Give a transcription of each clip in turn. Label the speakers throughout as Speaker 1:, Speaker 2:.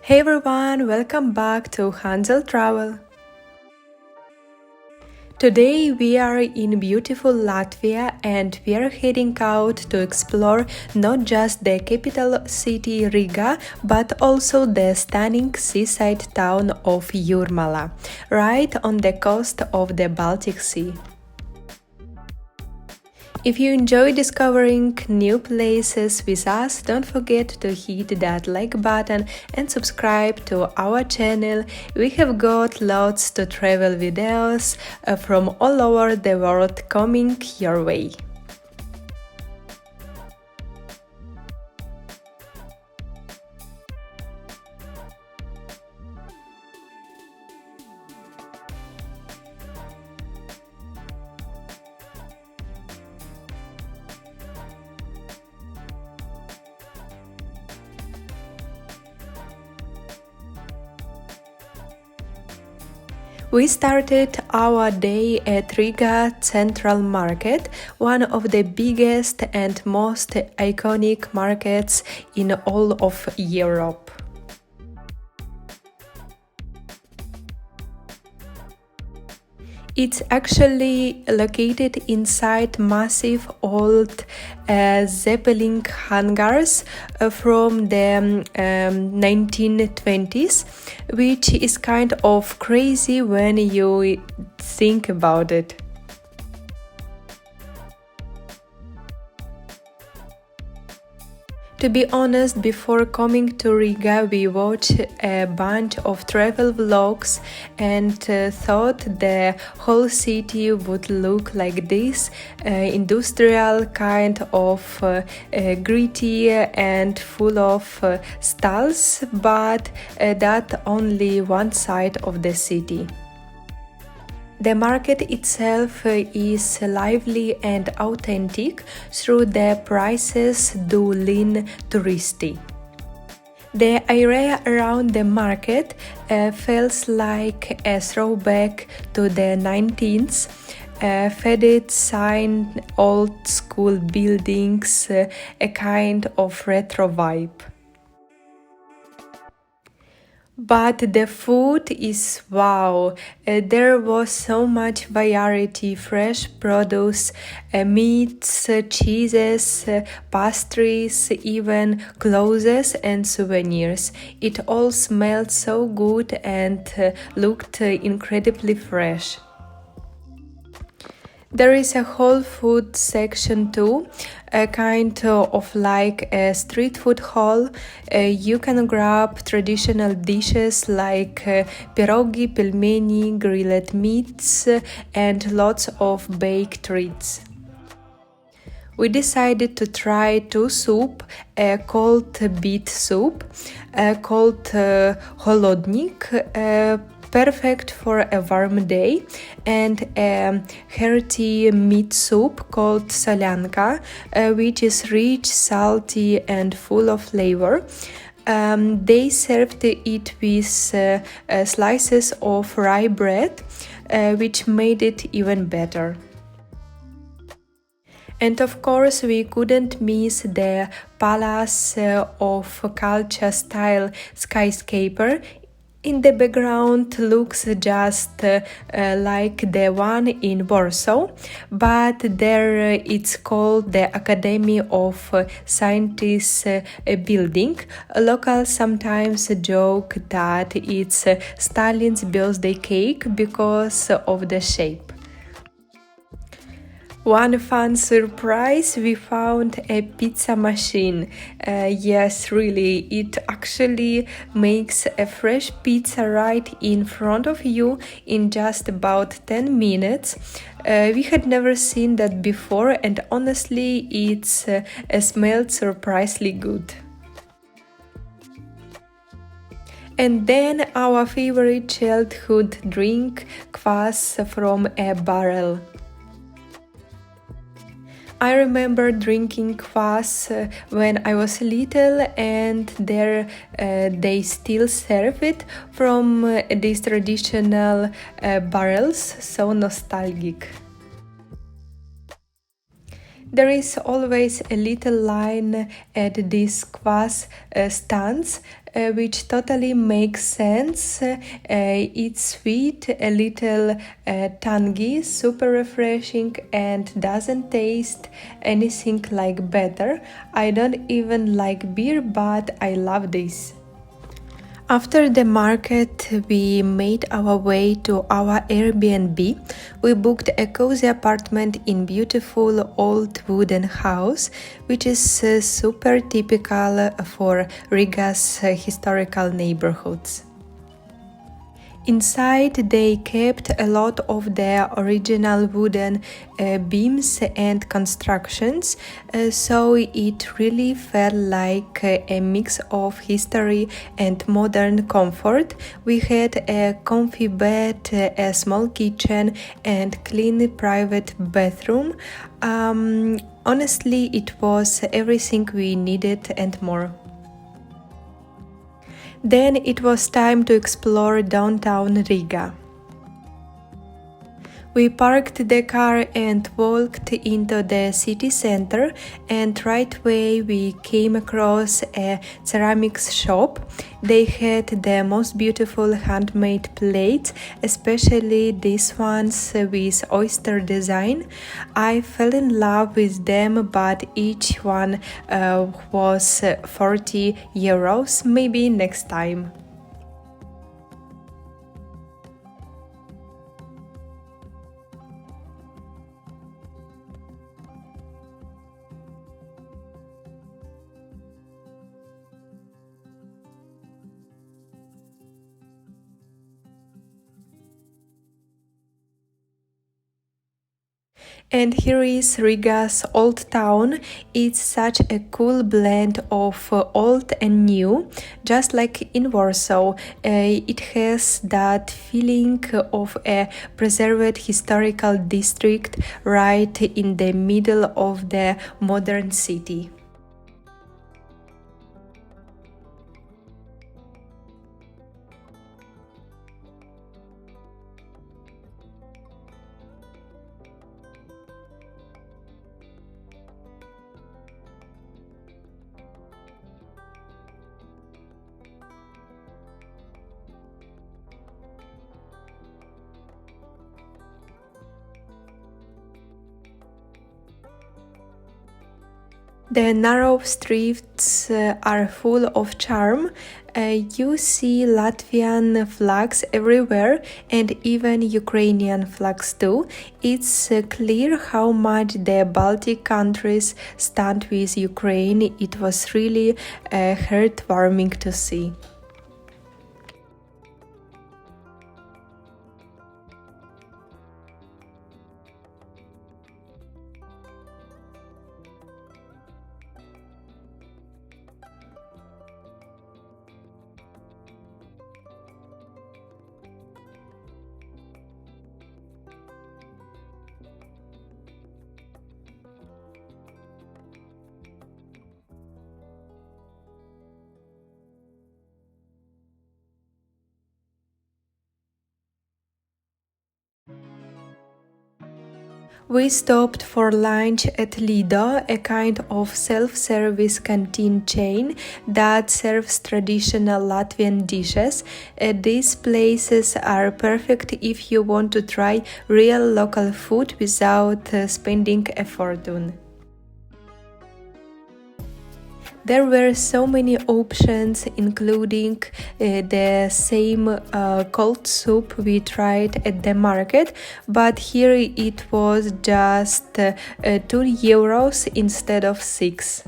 Speaker 1: Hey everyone, welcome back to Hansel Travel. Today we are in beautiful Latvia and we are heading out to explore not just the capital city Riga but also the stunning seaside town of Jurmala, right on the coast of the Baltic Sea. If you enjoy discovering new places with us, don't forget to hit that like button and subscribe to our channel. We have got lots to travel videos from all over the world coming your way. We started our day at Riga Central Market, one of the biggest and most iconic markets in all of Europe. It's actually located inside massive old Zeppelin hangars from the 1920s, which is kind of crazy when you think about it. To be honest, before coming to Riga, we watched a bunch of travel vlogs and thought the whole city would look like this, industrial, kind of gritty and full of stalls, but that only one side of the city. The market itself is lively and authentic, through the prices do lean touristy. The area around the market feels like a throwback to the 19th, faded sign, old school buildings, a kind of retro vibe. But the food is wow. There was so much variety: fresh produce, meats, cheeses, pastries, even clothes and souvenirs. It all smelled so good and looked incredibly fresh. There is a whole food section too, a kind of like a street food hall. You can grab traditional dishes like pierogi, pelmeni, grilled meats, and lots of baked treats. We decided to try two soup, a cold beet soup, called holodnik, perfect for a warm day, and a hearty meat soup called solyanka, which is rich, salty, and full of flavor. They served it with slices of rye bread, which made it even better. And of course, we couldn't miss the Palace of Culture style skyscraper. In the background looks just like the one in Warsaw, but there it's called the Academy of Sciences building. Locals sometimes joke that it's Stalin's birthday cake because of the shape. One fun surprise, we found a pizza machine. Yes, really, it actually makes a fresh pizza right in front of you in just about 10 minutes. We had never seen that before, and honestly, it smelled surprisingly good. And then our favorite childhood drink, kvass from a barrel. I remember drinking kvass when I was little, and there they still serve it from these traditional barrels, so nostalgic. There is always a little line at these kvass stands, which totally makes sense. It's sweet, a little tangy, super refreshing, and doesn't taste anything like better. I don't even like beer, but I love this. After the market, we made our way to our Airbnb. We booked a cozy apartment in beautiful old wooden house, which is super typical for Riga's historical neighborhoods. Inside, they kept a lot of their original wooden beams and constructions, so it really felt like a mix of history and modern comfort. We had a comfy bed, a small kitchen, and clean private bathroom. Honestly, it was everything we needed and more. Then it was time to explore downtown Riga. We parked the car and walked into the city center, and right away we came across a ceramics shop. They had the most beautiful handmade plates, especially these ones with oyster design. I fell in love with them, but each one was 40 euros. Maybe next time. And here is Riga's Old Town. It's such a cool blend of old and new, just like in Warsaw. It has that feeling of a preserved historical district right in the middle of the modern city. The narrow streets are full of charm. You see Latvian flags everywhere and even Ukrainian flags too. It's clear how much the Baltic countries stand with Ukraine. It was really heartwarming to see. We stopped for lunch at Lido, a kind of self-service canteen chain that serves traditional Latvian dishes. These places are perfect if you want to try real local food without spending a fortune. There were so many options, including the same cold soup we tried at the market, but here it was just 2 euros instead of 6.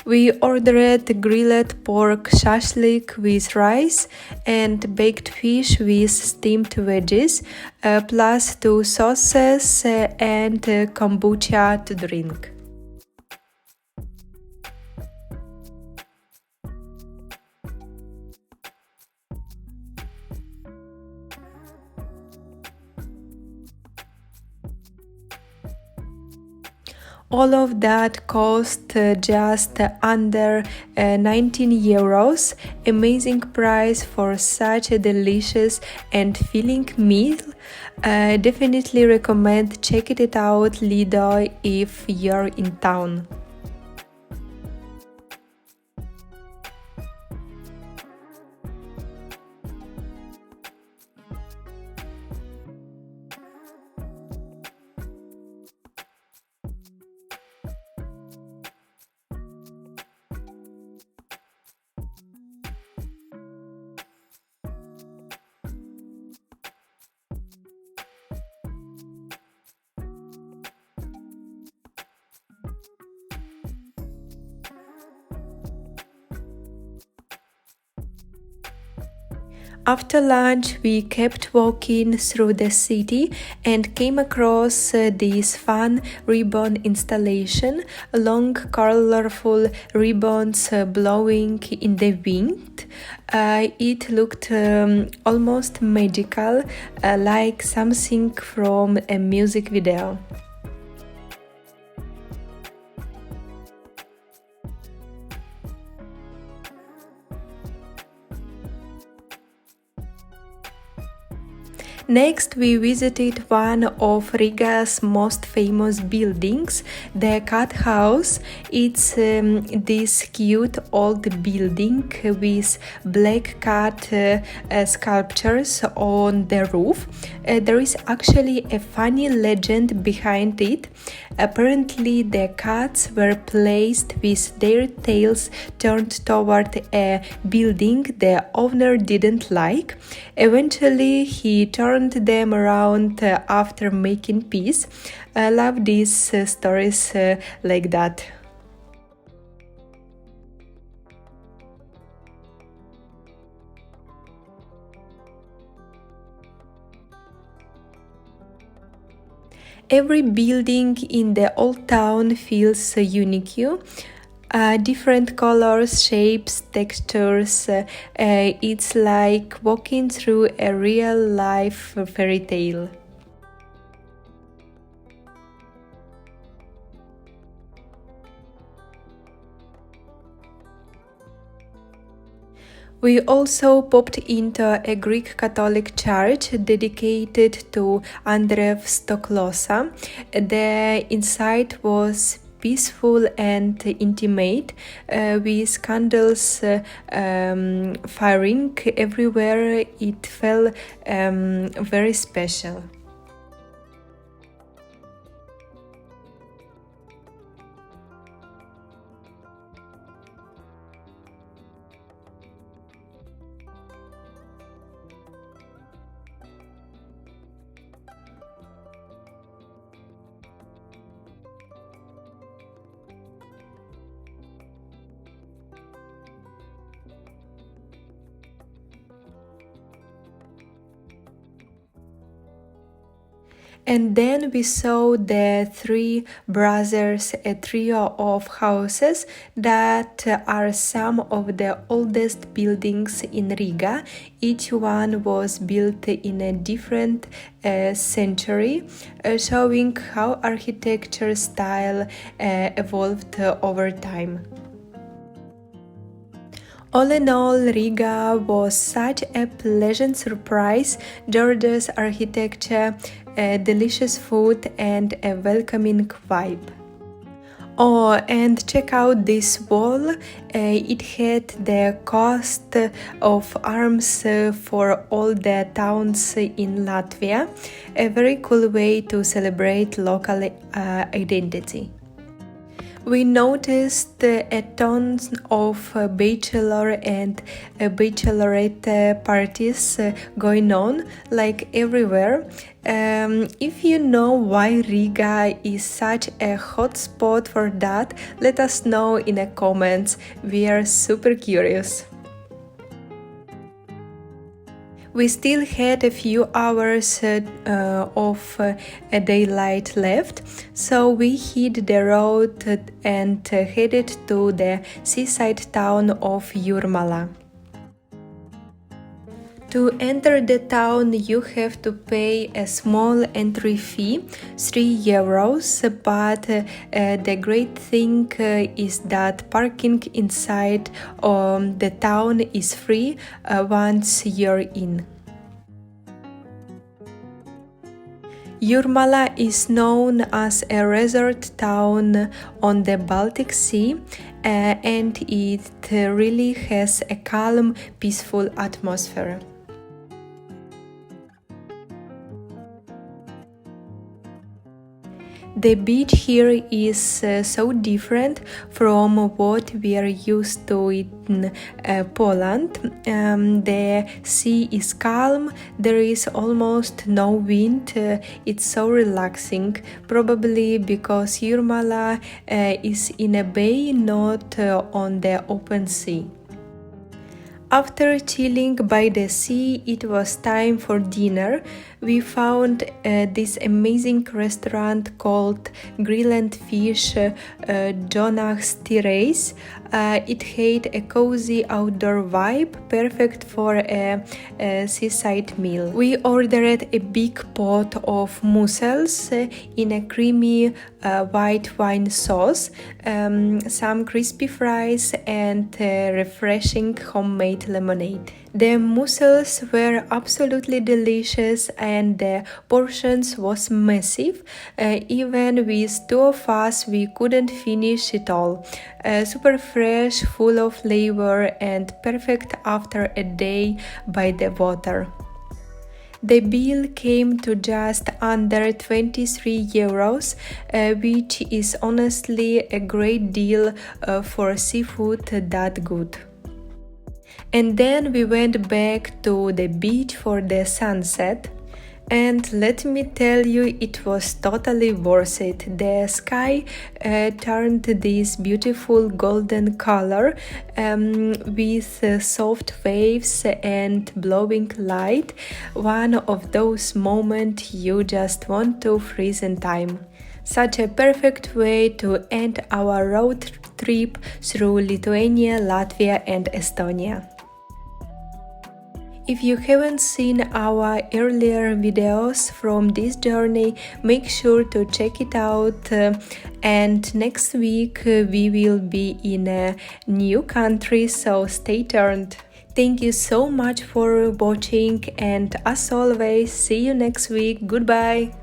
Speaker 1: We ordered grilled pork shashlik with rice and baked fish with steamed veggies, plus 2 sauces and kombucha to drink. All of that cost just under 19 euros. Amazing price for such a delicious and filling meal. Definitely recommend checking it out, Lido, if you're in town. After lunch, we kept walking through the city and came across this fun ribbon installation, long colorful ribbons blowing in the wind. It looked almost magical, like something from a music video. Next, we visited one of Riga's most famous buildings, the Cat House. It's this cute old building with black cat sculptures on the roof. There is actually a funny legend behind it. Apparently, the cats were placed with their tails turned toward a building the owner didn't like. Eventually, he turned them around after making peace. I love these stories like that. Every building in the old town feels unique. Different colors, shapes, textures. It's like walking through a real life fairy tale. We also popped into a Greek Catholic church dedicated to Andrew Stoklosa. The inside was peaceful and intimate, with candles firing everywhere. It felt very special. And then we saw the Three Brothers, a trio of houses that are some of the oldest buildings in Riga. Each one was built in a different century, showing how architecture style evolved over time. All in all, Riga was such a pleasant surprise. Gorgeous architecture, delicious food, and a welcoming vibe. Oh, and check out this wall. It had the coat of arms for all the towns in Latvia. A very cool way to celebrate local identity. We noticed a ton of bachelor and bachelorette parties going on, like everywhere. If you know why Riga is such a hot spot for that, let us know in the comments. We are super curious. We still had a few hours of daylight left, so we hit the road and headed to the seaside town of Yurmala. To enter the town, you have to pay a small entry fee, 3 euros, but the great thing is that parking inside the town is free once you're in. Jurmala is known as a resort town on the Baltic Sea, and it really has a calm, peaceful atmosphere. The beach here is so different from what we are used to in Poland. The sea is calm, there is almost no wind, it's so relaxing, probably because Yurmala is in a bay, not on the open sea. After chilling by the sea, it was time for dinner. We found this amazing restaurant called Grill and Fish Jonah's Terrace. It had a cozy outdoor vibe, perfect for a seaside meal. We ordered a big pot of mussels in a creamy white wine sauce, some crispy fries, and refreshing homemade lemonade. The mussels were absolutely delicious and the portions was massive. Even with 2 of us, we couldn't finish it all. Super fresh, full of flavor and perfect after a day by the water. The bill came to just under 23 euros, which is honestly a great deal for seafood that good. And then we went back to the beach for the sunset. And let me tell you, it was totally worth it. The sky turned this beautiful golden color with soft waves and blowing light. One of those moments you just want to freeze in time. Such a perfect way to end our road trip through Lithuania, Latvia and Estonia. If you haven't seen our earlier videos from this journey, make sure to check it out. And next week we will be in a new country, so stay tuned. Thank you so much for watching, and as always, see you next week. Goodbye!